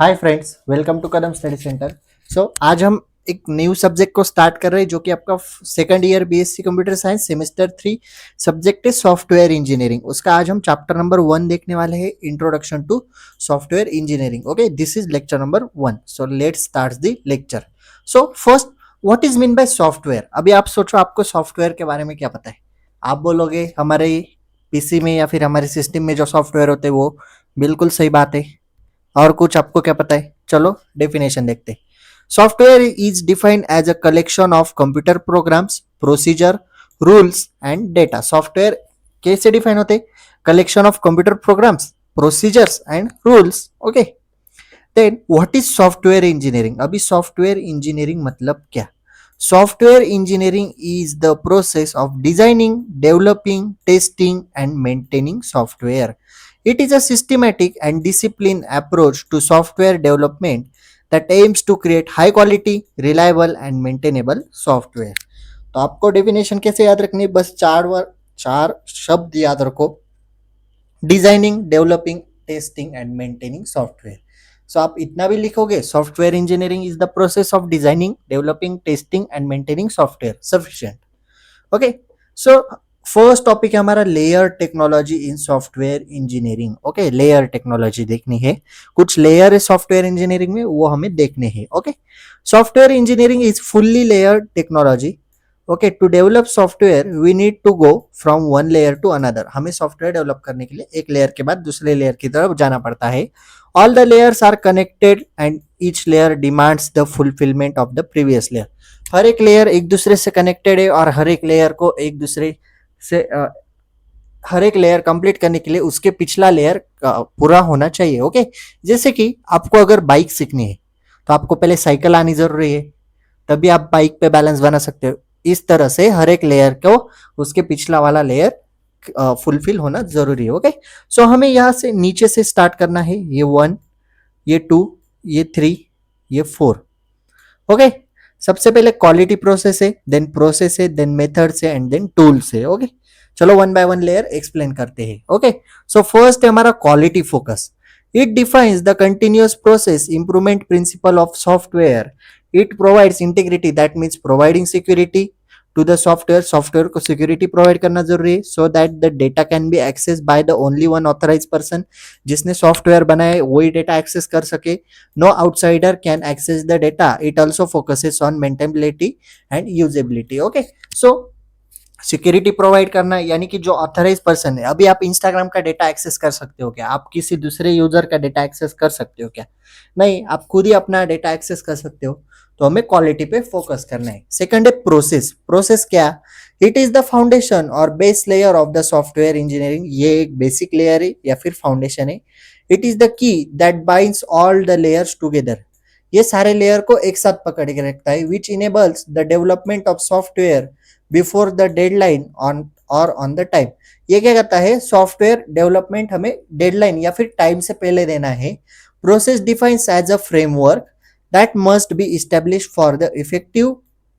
Hi friends, welcome to Kadam study centre. आज हम एक न्यू सब्जेक्ट को स्टार्ट कर रहे हैं जो कि आपका second year BSc computer science semester 3 subject है सॉफ्टवेयर इंजीनियरिंग। उसका आज हम चैप्टर नंबर 1 देखने वाले हैं, introduction to software engineering. Okay, this is lecture number 1। So let's start the lecture. So first, what is mean by software. अभी आप सोचो आपको सॉफ्टवेयर के बारे में क्या पता है। आप बोलोगे हमारे पीसी में या फिर हमारे सिस्टम में जो सॉफ्टवेयर होते हैं वो बिल्कुल सही बात है। और कुछ आपको क्या पता है? चलो डेफिनेशन देखते हैं। Software is defined as a collection of computer programs, procedure, rules and data. Software कैसे डिफाइन होते? Collection of computer programs, procedures and rules. Okay, then what is software engineering. अभी सॉफ्टवेयर इंजीनियरिंग मतलब क्या? Software engineering is the process of designing, developing, testing and maintaining software. It is a systematic and disciplined approach to software development that aims to create high quality, reliable and maintainable software. तो आपको definition कैसे याद रखनी है? बस चार शब्द याद रखो: designing, developing, testing and maintaining software. So आप इतना भी लिखोगे, software engineering is the process of designing, developing, testing and maintaining software. Sufficient. Okay, so first topic है हमारा layer technology in software engineering. Okay, layer technology देखनी है। कुछ layer है सॉफ्टवेयर इंजीनियरिंग में, वो हमें देखने हैं। Okay, software engineering is fully layer technology. Okay, to develop software we need to go from one layer to another. हमें सॉफ्टवेयर डेवलप करने के लिए एक लेयर के बाद दूसरे लेयर की तरफ जाना पड़ता है। All the layers are connected and each layer demands the fulfilment of the previous layer. हर एक लेयर एक दूसरे से कनेक्टेड है और हर एक लेयर को एक दूसरे से हर एक लेयर कंप्लीट करने के लिए उसके पिछला लेयर पूरा होना चाहिए। ओके, जैसे कि आपको अगर बाइक सीखनी है तो आपको पहले साइकिल आनी जरूरी है, तभी आप बाइक पे बैलेंस बना सकते हो। इस तरह से हर एक लेयर को उसके पिछला वाला लेयर फुलफिल होना जरूरी है। ओके, सो हमें यहाँ से नीचे से स्टार्ट करना है। ये 1, ये 2, ये 3, ये 4। ओके, सबसे पहले क्वालिटी प्रोसेस है, देन प्रोसेस है, देन मेथड्स है एंड देन टूल्स है। ओके, चलो one by one layer explain करते हैं। ओके, सो फर्स्ट है हमारा quality focus. It defines the continuous process improvement principle of software. It provides integrity, that means providing security to the software. Software को security provide करना जरूरी है, so that the data can be access by the only one authorise person. जिसने software बनाए वही data access कर सके। No outsider can access the data. It also focuses on maintainability and usability. Okay, so security provide करना यानी कि जो authorise person है। अभी आप इंस्टाग्राम का डेटा एक्सेस कर सकते हो क्या? आप किसी दूसरे यूजर का डेटा एक्सेस कर सकते हो क्या? नहीं, आप खुद ही अपना डेटा एक्सेस कर सकते हो। तो हमें क्वालिटी पे फोकस करना है। सेकंड है प्रोसेस। प्रोसेस क्या? इट इज द फाउंडेशन और base layer of the software engineering. ये एक बेसिक लेयर है या फिर फाउंडेशन है। It is the key that binds all the layers together. ये सारे लेयर को एक साथ पकड़ के रखता है। विच enables the development of software before the deadline on और ऑन द टाइम। ये क्या कहता है? सॉफ्टवेयर डेवलपमेंट हमें डेडलाइन या फिर टाइम से पहले देना है। Process defines as a framework that must be established for the effective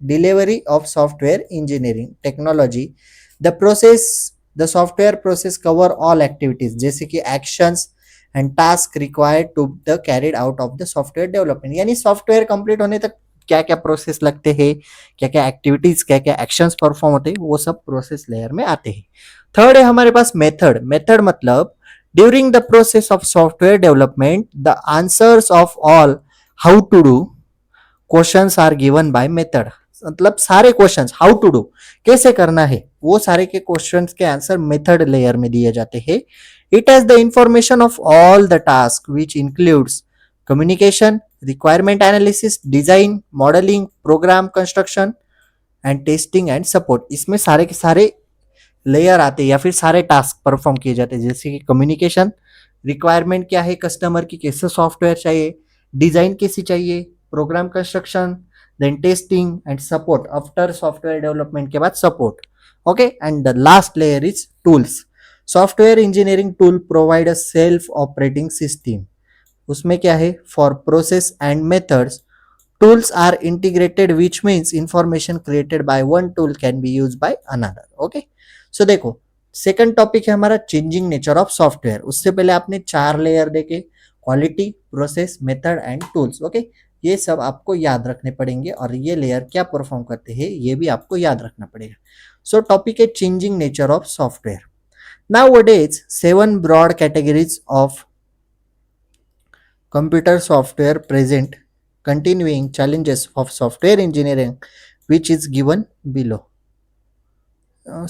delivery of software engineering technology. The software process cover all activities जैसे कि actions and tasks required to the carried out of the software development। यानी software complete होने तक क्या क्या process लगते हैं, क्या क्या एक्टिविटीज, क्या क्या एक्शंस परफॉर्म होते हैं, वो सब प्रोसेस लेयर में आते हैं। थर्ड है हमारे पास मेथड। मेथड मतलब during the process of software development the answers of all how to do questions are given by method. मतलब सारे क्वेश्चंस हाउ टू डू, कैसे करना है, वो सारे के क्वेश्चंस के आंसर मेथड लेयर में दिए जाते हैं। It has the information of all the task which includes communication, requirement analysis, design, modelling, program construction and testing and support. इसमें सारे के सारे लेयर आते हैं या फिर सारे टास्क परफॉर्म किए जाते हैं। जैसे कि कम्युनिकेशन, रिक्वायरमेंट क्या है कस्टमर की, कैसे सॉफ्टवेयर चाहिए, डिजाइन कैसी चाहिए, program construction, then testing and support. After software development के बाद support. Okay, and the last layer is tools. Software engineering tool provide a self operating system. उसमें क्या है? For process and methods tools are integrated which means information created by one tool can be use by another. Okay, so देखो second topic है हमारा changing nature of software. उससे पहले आपने 4 layer देखे, quality, process, method and tools. Okay, ये सब आपको याद रखने पड़ेंगे और ये लेयर क्या परफॉर्म करते हैं ये भी आपको याद रखना पड़ेगा। सो टॉपिक है changing nature of software. Nowadays, 7 broad categories of computer software present continuing challenges of software engineering, which is given below.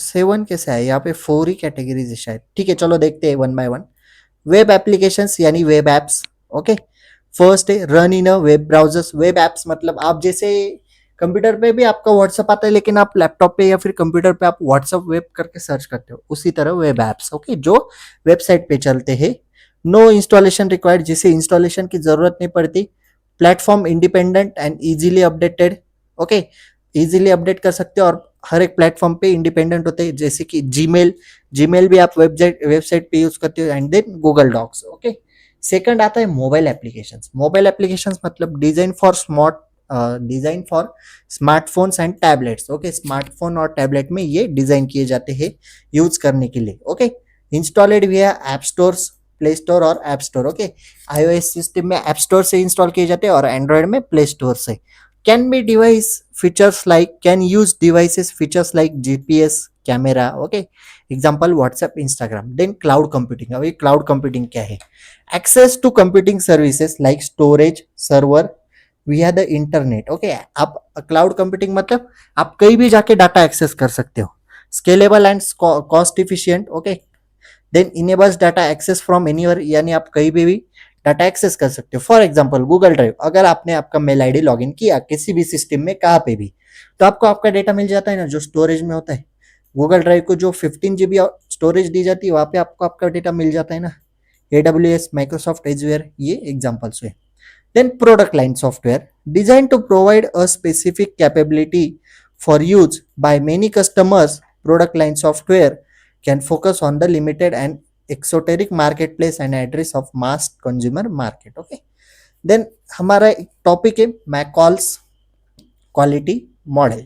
7 कैसे है यहाँ पे, 4 ही कैटेगरीज है शायद। ठीक है, चलो देखते हैं one by one. Web applications यानी वेब एप्स। ओके, फर्स्ट है run in a web browsers. Web apps मतलब आप जैसे कंप्यूटर पे भी आपका व्हाट्सअप आता है लेकिन आप लैपटॉप पे या फिर कंप्यूटर पे आप व्हाट्सअप वेब करके सर्च करते हो, उसी तरह वेब एप्स। ओके, जो वेबसाइट पे चलते हैं। नो इंस्टॉलेशन रिक्वायर्ड, जिसे इंस्टॉलेशन की जरूरत नहीं पड़ती। Platform independent and easily updated. Okay, easily update कर सकते हो और हर एक प्लेटफॉर्म पे इंडिपेंडेंट होते हैं, जैसे कि जीमेल भी आप वेबसाइट पे यूज करते हो, and then Google Docs. Okay, second आता है मोबाइल एप्लीकेशंस। मोबाइल एप्लीकेशंस मतलब design for smartphones and tablets. Okay, smartphone और टैबलेट में ये डिजाइन किए जाते हैं यूज करने के लिए। ओके, इंस्टॉलेड विया ऐप स्टोर्स, प्ले स्टोर और app store. Okay, iOS system में ऐप स्टोर से इंस्टॉल किए जाते हैं और एंड्रॉइड में प्ले स्टोर से। can use devices features like GPS, camera. Okay, example WhatsApp, Instagram. Then cloud computing. अभी cloud computing क्या है? Access to computing services like storage, server via the internet. Okay, आप cloud computing मतलब आप कहीं भी जाके डाटा एक्सेस कर सकते हो। Scalable and cost efficient. Okay, then enables data access from anywhere, यानी आप कहीं भी डाटा एक्सेस कर सकते हो। फॉर एग्जाम्पल गूगल ड्राइव, अगर आपने आपका मेल आईडी लॉगिन किया किसी भी सिस्टम में कहाँ पे भी, तो आपको आपका डेटा मिल जाता है ना, जो स्टोरेज में होता है। गूगल ड्राइव को जो 15 GB स्टोरेज दी जाती है वहां पे आपको आपका डेटा मिल जाता है ना। AWS, माइक्रोसॉफ्ट एजवेयर, ये एग्जाम्पल्स हुए। Then product line software, design to provide a specific capability for use by many customers. Product line software can focus on the limited and exoteric marketplace and address of mass consumer market. Okay, then हमारा एक topic है McCall's quality model.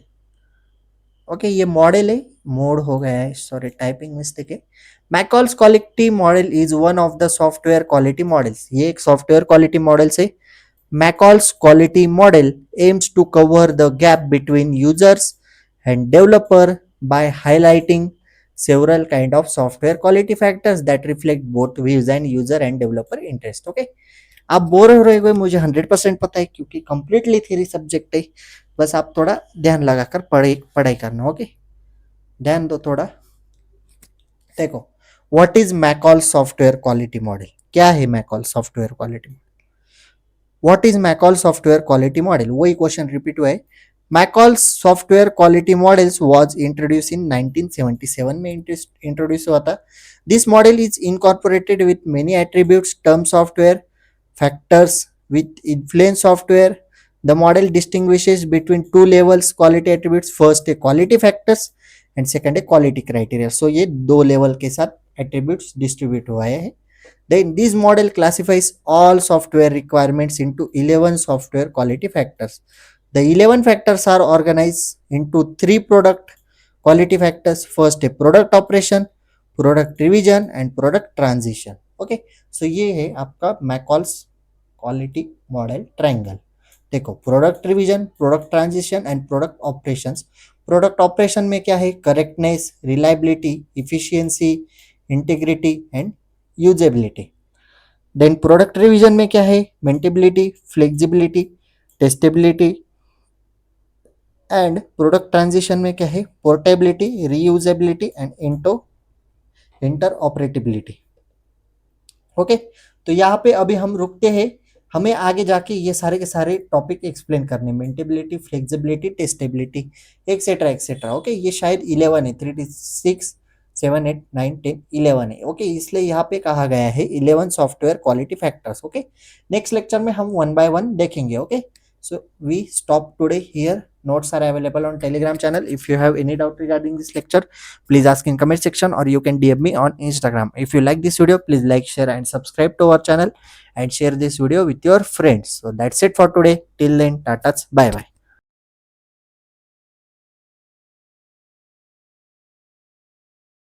Okay, ये model है, mode हो गया है, sorry typing mistake है। McCall's quality model is one of the software quality models. ये एक सॉफ्टवेयर क्वालिटी मॉडल से। McCall's quality model aims to cover the gap between users and developer by highlighting several kind of software quality factors that reflect both views and user and developer interest. Okay, आप bore हो रहे हो, मुझे 100% पता है क्योंकि completely theory subject है। बस आप थोड़ा ध्यान लगाकर पढ़ाई करना। ओके, ध्यान दो थोड़ा। देखो, what is McCall software quality model? क्या है McCall software quality model? What is McCall software quality model? वही क्वेश्चन रिपीट हुआ है। McCall's software quality models was introduce in 1977 में इंट्रोड्यूस हुआ था। This model is incorporated with many attributes, term software, factors with influence software. The model distinguishes between 2 levels quality attributes. First है quality factors and second है quality criteria. सो ये 2 level के साथ attributes distribute हुए हैं। Then this model classifies all software requirements into 11 software quality factors. The 11 factors are organized into 3 product quality factors. First है product operation, product revision and product transition. Okay, so ये है आपका McCall's quality model triangle. देखो, product revision, product transition and product operations. Product operation में क्या है? Correctness, reliability, efficiency, integrity and usability. Then product revision में क्या है? Maintainability, flexibility, testability and product transition में क्या है? Portability, reusability and interoperability. Okay, तो यहाँ पे अभी हम रुकते हैं, हमें आगे जाके ये सारे के सारे टॉपिक एक्सप्लेन करने, maintainability, flexibility, testability etcetera etcetera. Okay, ये शायद 11 है, 3 6 7 8 9 10 11 है। ओके, इसलिए यहाँ पे कहा गया है 11 software quality factors. Okay, next lecture में हम 1 by 1 देखेंगे। Okay, so we stop today here. Notes are available on Telegram channel. If you have any doubt regarding this lecture, please ask in comment section or you can DM me on Instagram. If you like this video, please like, share and subscribe to our channel and share this video with your friends. So that's it for today. Till then, tata, bye bye.